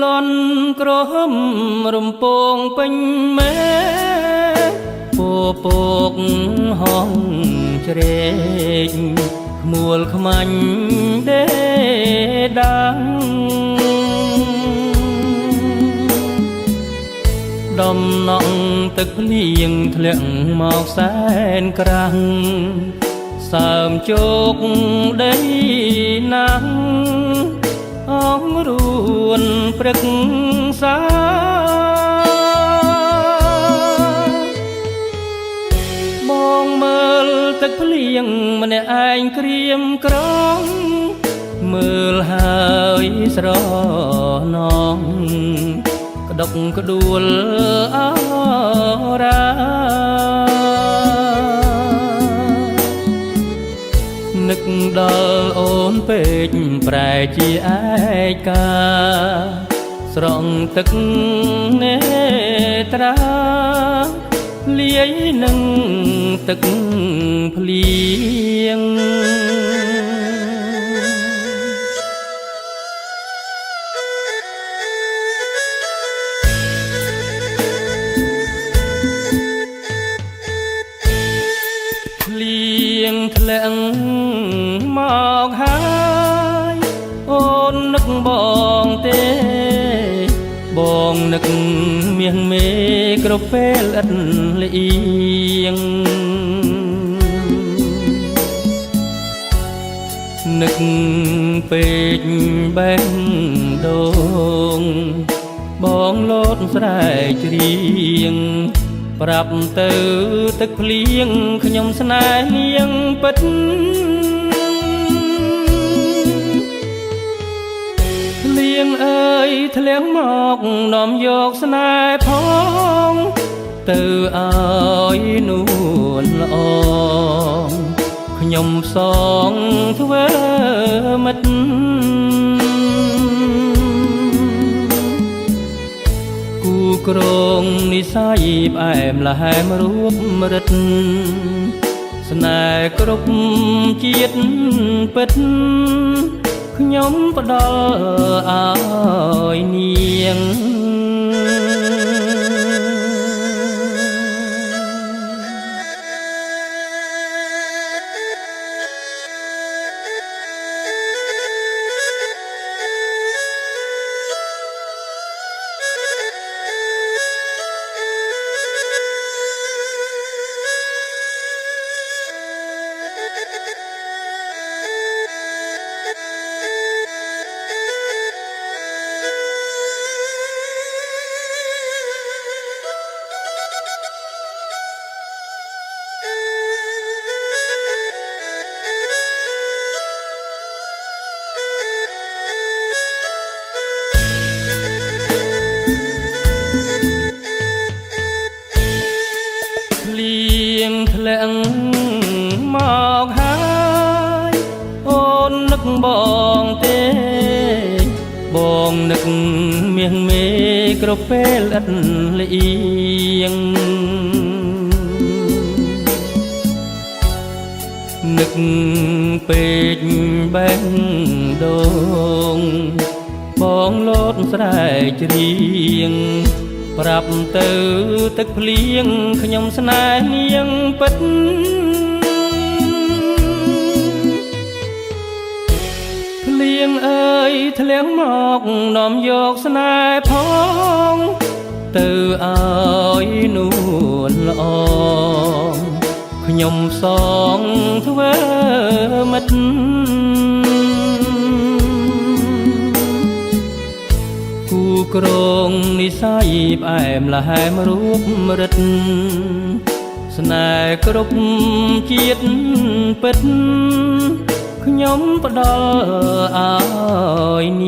លន់ក្រហមរំពងពេញមេពពកហងជ្រែកខ្មួលខ្មាញ់ដេដាំងដំណក់ទឹកភ្លៀងធ្លាក់មកសែនក្រាំងសើមជោគដីណាំងអងរួនព្រឹកសាបងមើលទឹកភ្លៀងម្នាក់ឯងក្រៀមក្រំមើលហើយស្រណងក្តុកក្ដួលអរានឹកដល់អូនពេកប្រែជាឯកាស្រង់ទឹកនេត្រាលាយនឹងទឹកភ្លៀងភ្លៀងធ្លាក់មកហើយអូននឹកបងទេបងនឹកមាសមេក្រពេលឥតលៀងនឹកពេកបែងដូងបងលោតស្រែកច្រៀងប្រាប់ទៅទឹកភ្លៀងខ្ញុំស្នេហ៍នាងពិតភ្លៀងអើយធ្លៀងមកនាំយកស្នេហ៍ផងទៅឲ្យនួនល្អខ្ញុំសងធ្វើមិត្តគូក្រងនិស័យផ្អែមល្ហែមរូបរិទ្ធស្នេហ៍គ្រប់ជាតិពិតខ្ញុំផ្ដល់ឲ្យនាងភ្លៀងធ្លាក់មកហើយអូននឹកបងទេបងនឹកមាសមេក្រពេលឥតលៀងនឹកពេកបែងដូងបងលោតស្រែកច្រៀងប្រាប់ទៅទឹកភ្លៀងខ្ញុំស្នេហ៍នាងពិតភ្លៀងអើយធ្លៀងមកនាំយកស្នេហ៍ផងទៅឲ្យនួនល្អខ្ញុំសងធ្វើមិត្តគូក្រងនិស័យផ្អែមល្ហែមរូបរិទ្ធស្នេហ៍គ្រប់ជាតិពិតខ្ញុំផ្ដល់ឲ្យនា